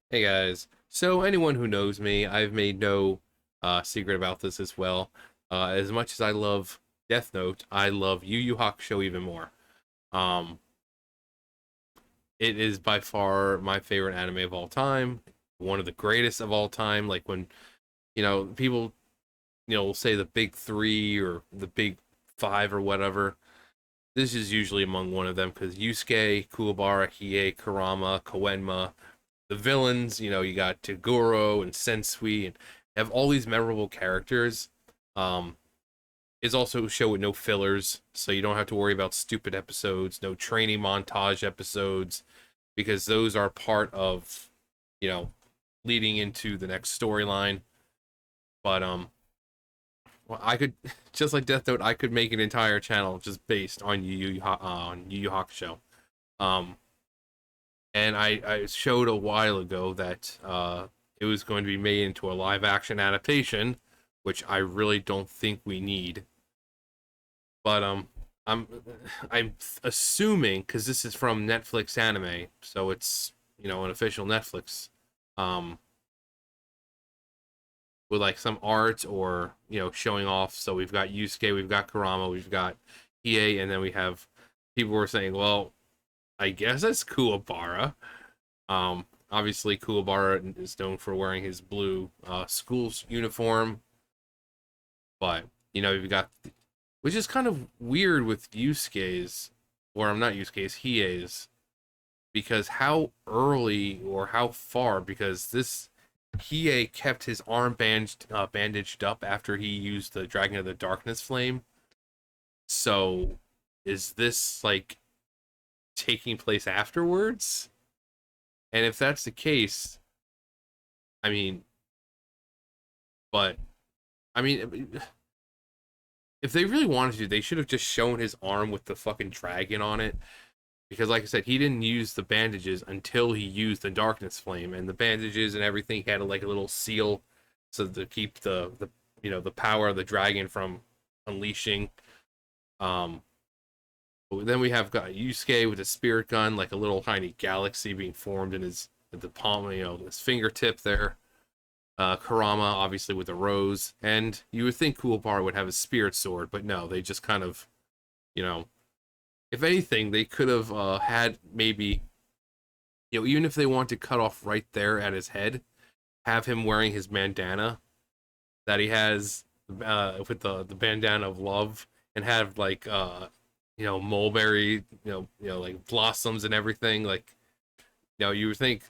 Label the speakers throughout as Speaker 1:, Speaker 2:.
Speaker 1: Hey guys. So anyone who knows me, I've made no secret about this as well. As much as I love Death Note, I love Yu Yu Hakusho even more. Um, it is by far my favorite anime of all time, one of the greatest of all time. Like when people will say the big three or the big five or whatever. This is usually among one of them because Yusuke, Kuwabara, Hiei, Kurama, Koenma, the villains, you got Toguro and Sensui and have all these memorable characters. Um, is also a show with no fillers, so you don't have to worry about stupid episodes, no training montage episodes, because those are part of, you know, leading into the next storyline. But well, I could just like Death Note, I could make an entire channel just based on Yu Yu Hakusho. Um, and I showed a while ago that it was going to be made into a live action adaptation, which I really don't think we need. But I'm I'm assuming because this is from Netflix anime, so it's an official Netflix, um, with like some art or showing off. So we've got Yusuke, we've got Kurama, we've got Hiei, and then we have people were saying, well, I guess that's Kuwabara. Obviously, Kuwabara is known for wearing his blue school uniform, but you've got, which is kind of weird with Yusuke's, or I'm not Yusuke's, Hiei's, because how early or how far, because this Hiei kept his arm bandaged up after he used the Dragon of the Darkness flame. So, is this like taking place afterwards? And if that's the case, I mean, but I mean, if they really wanted to, they should have just shown his arm with the fucking dragon on it. Because, like I said, he didn't use the bandages until he used the darkness flame, and the bandages and everything had like a little seal, so to keep the power of the dragon from unleashing. Um, but then we have got Yusuke with a spirit gun, like a little tiny galaxy being formed in his at the palm, his fingertip there. Kurama, obviously, with a rose. And you would think Kuwabara would have a spirit sword, but no, they just kind of, you know, if anything, they could have had maybe, even if they want to cut off right there at his head, have him wearing his bandana that he has with the bandana of love, and have like, mulberry, like blossoms and everything. Like, you would think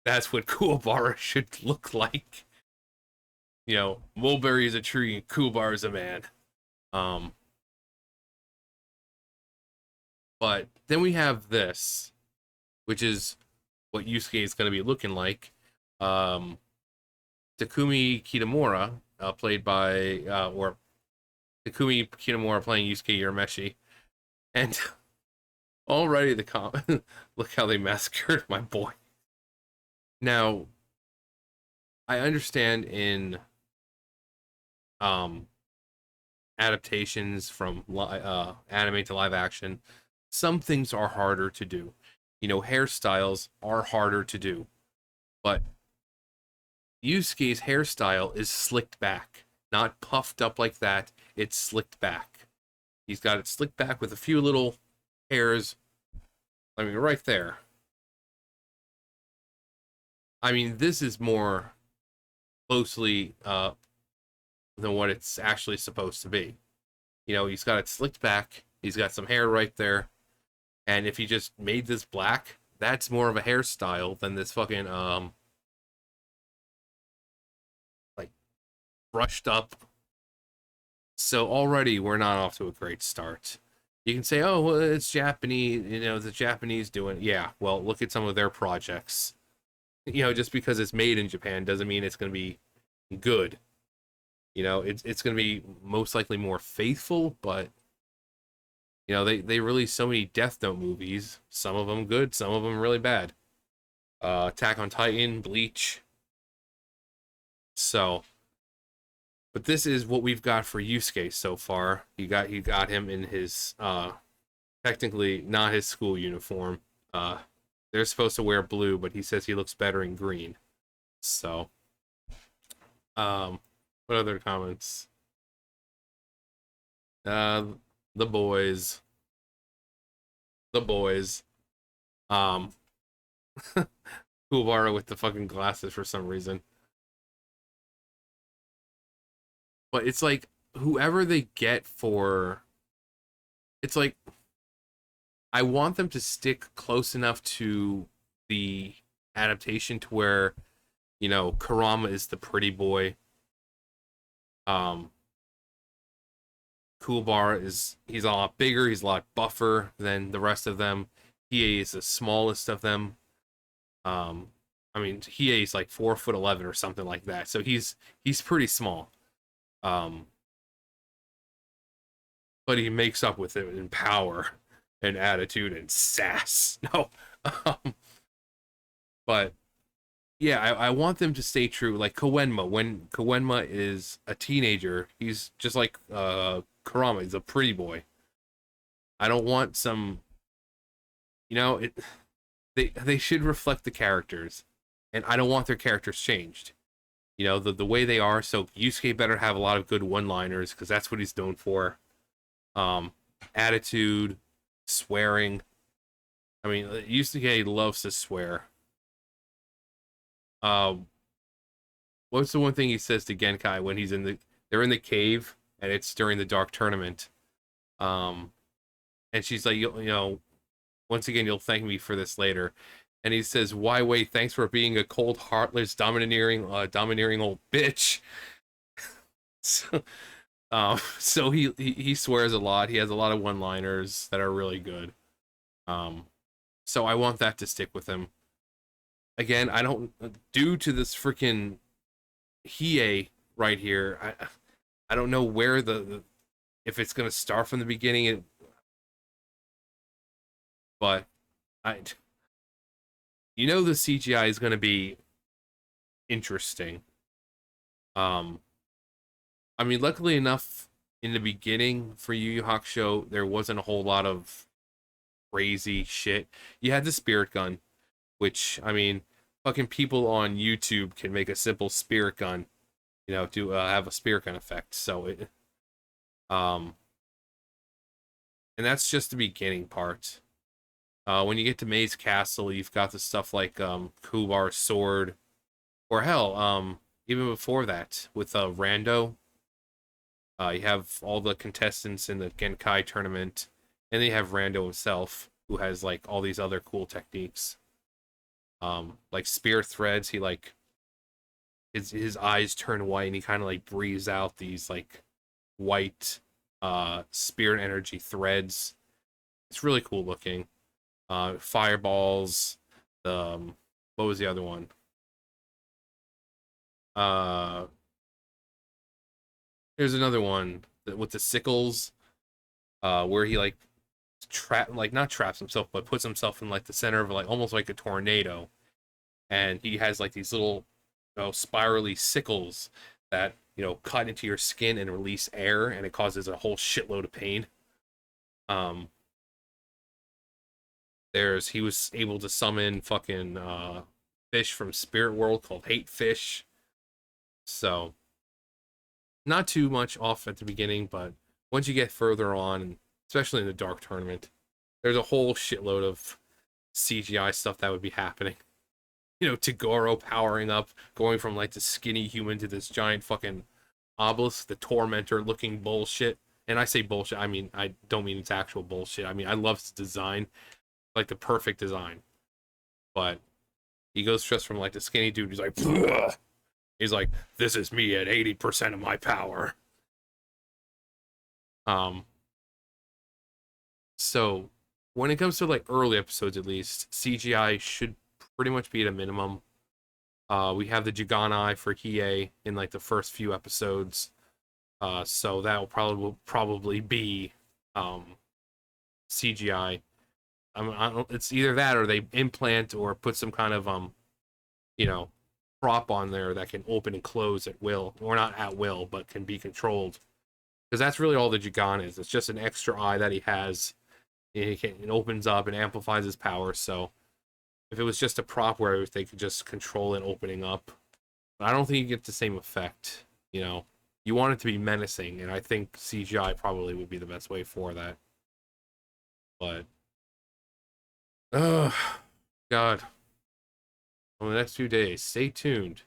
Speaker 1: that's what Kuwabara should look like. Mulberry is a tree and Kuwabara is a man. Um, but then we have this, which is what Yusuke is going to be looking like. Um, Takumi Kitamura, played by or Takumi Kitamura playing Yusuke Urameshi, and already look how they massacred my boy. Now I understand in um adaptations from anime to live action, some things are harder to do. Hairstyles are harder to do, but Yusuke's hairstyle is slicked back, not puffed up like that. It's slicked back. He's got it slicked back with a few little hairs. I mean, right there. I mean, this is more closely than what it's actually supposed to be. He's got it slicked back. He's got some hair right there. And if he just made this black, that's more of a hairstyle than this fucking like brushed up. So already we're not off to a great start. You can say, "Oh, well, it's Japanese. The Japanese doing." It. Yeah, well, look at some of their projects. Just because it's made in Japan doesn't mean it's going to be good. It's going to be most likely more faithful, but they release so many Death Note movies. Some of them good, some of them really bad. Attack on Titan, Bleach. So, but this is what we've got for Yusuke so far. You got him in his technically not his school uniform. they're supposed to wear blue, but he says he looks better in green. So, um, what other comments? Uh, the boys, the boys. Um, Kuwabara with the fucking glasses for some reason. But it's like whoever they get for, it's like I want them to stick close enough to the adaptation to where, Kurama is the pretty boy. Um, Kuwabara he's a lot bigger, he's a lot buffer than the rest of them. Hiei is the smallest of them. Um, I mean, Hiei is like 4'11" or something like that, so he's pretty small. Um, but he makes up with it in power and attitude and sass. No, but yeah, I want them to stay true. Like Koenma, when Koenma is a teenager, he's just like Kurama. He's a pretty boy. I don't want some, it. They should reflect the characters, and I don't want their characters changed. The way they are. So Yusuke better have a lot of good one-liners because that's what he's known for. Um, Attitude, swearing. I mean, Yusuke loves to swear. What's the one thing he says to Genkai when they're in the cave and it's during the dark tournament? And she's like, once again, you'll thank me for this later. And he says, "Why wait? Thanks for being a cold, heartless, domineering old bitch." so, so he swears a lot. He has a lot of one-liners that are really good. So I want that to stick with him. Again, I don't, due to this freaking Hiei right here, I don't know where if it's gonna start from the beginning, but the CGI is gonna be interesting. I mean, luckily enough, in the beginning for Yu Yu Hakusho, there wasn't a whole lot of crazy shit. You had the spirit gun, which, I mean, fucking people on YouTube can make a simple spirit gun, to have a spirit gun effect. So um, and that's just the beginning part. When you get to Maze Castle, you've got the stuff like Kuwabara's sword, or hell, even before that with Rando. You have all the contestants in the Genkai tournament, and then you have Rando himself, who has like all these other cool techniques. Like spear threads, he like his eyes turn white, and he kind of like breathes out these like white spirit energy threads. It's really cool looking. Fireballs. What was the other one? Uh, There's another one with the sickles, where he like not traps himself, but puts himself in like the center of like almost like a tornado, and he has like these little, spirally sickles that cut into your skin and release air, and it causes a whole shitload of pain. Um, he was able to summon fucking fish from Spirit World called Hate Fish, so not too much off at the beginning, but once you get further on, especially in the Dark Tournament, there's a whole shitload of CGI stuff that would be happening. Togoro powering up, going from like the skinny human to this giant fucking obelisk, the tormentor looking bullshit. And I say bullshit, I mean, I don't mean it's actual bullshit. I mean, I love his design, like the perfect design. But he goes just from like the skinny dude, he's like, "Bleh." He's like, "This is me at 80% of my power." Um, so when it comes to like early episodes, at least CGI should pretty much be at a minimum. We have the Juganai for Hiei in like the first few episodes, so that will probably be CGI. It's either that or they implant or put some kind of you know, prop on there that can open and close at will, or not at will, but can be controlled. Because that's really all the Jugan is. It's just an extra eye that he has. It opens up and amplifies his power. So if it was just a prop where they could just control it opening up. But I don't think you get the same effect. You know, you want it to be menacing, and I think CGI probably would be the best way for that. But, oh, God. On the next few days, stay tuned.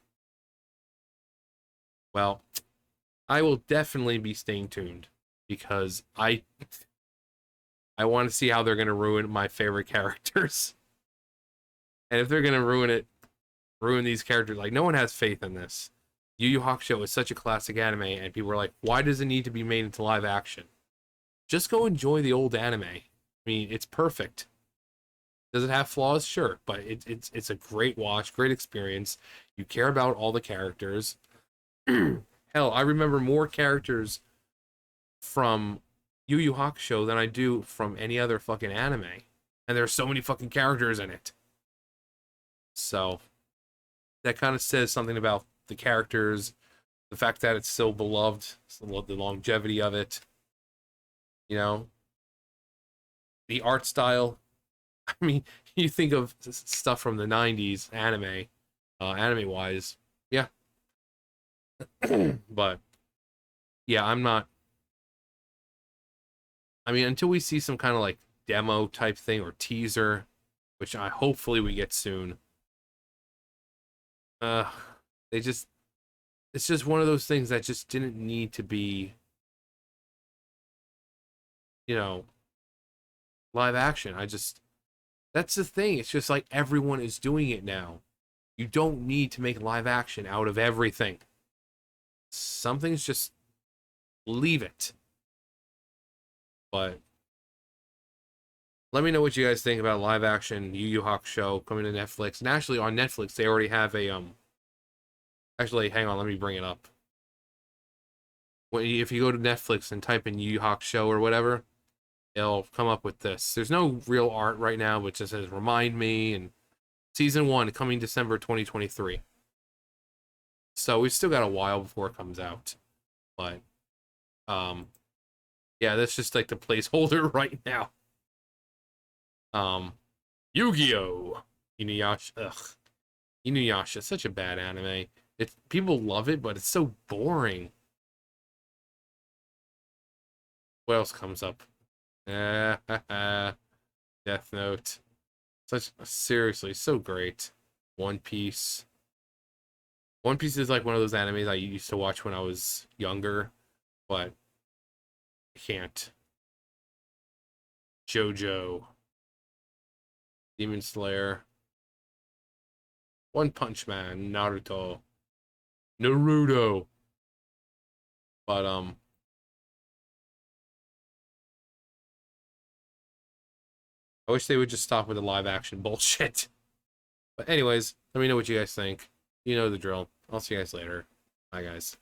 Speaker 1: Well, I will definitely be staying tuned because I want to see how they're going to ruin my favorite characters. And if they're going to ruin these characters, like, no one has faith in this. Yu Yu Hakusho is such a classic anime, and people are like, why does it need to be made into live action? Just go enjoy the old anime. I mean, it's perfect. Does it have flaws? Sure, but it's a great watch, great experience. You care about all the characters. Hell, I remember more characters from Yu Yu Hakusho than I do from any other fucking anime. And there's so many fucking characters in it. So that kind of says something about the characters, the fact that it's so beloved, the longevity of it. You know, the art style. I mean, you think of stuff from the '90s anime, anime wise, yeah. But yeah, I'm not. I mean, until we see some kind of like demo type thing or teaser, which I hopefully we get soon. Uh, they just it's just one of those things that just didn't need to be, you know, live action. That's the thing. It's just like everyone is doing it now. You don't need to make live action out of everything. Some things just leave it. But let me know what you guys think about live action Yu Yu Hakusho coming to Netflix. And actually on Netflix they already have a actually hang on, let me bring it up. If you go to Netflix and type in Yu Yu Hakusho or whatever, it'll come up with this. There's no real art right now, but it just says remind me and season 1 coming December 2023. So we've still got a while before it comes out. But yeah, that's just like the placeholder right now. Yu-Gi-Oh! Inuyasha. Ugh. Inuyasha, such a bad anime. People love it, but it's so boring. What else comes up? Death Note. Seriously, so great. One Piece. One Piece is like one of those animes I used to watch when I was younger, but I can't. JoJo. Demon Slayer. One Punch Man. Naruto. Naruto. But I wish they would just stop with the live action bullshit. But anyways, let me know what you guys think. You know the drill. I'll see you guys later. Bye guys.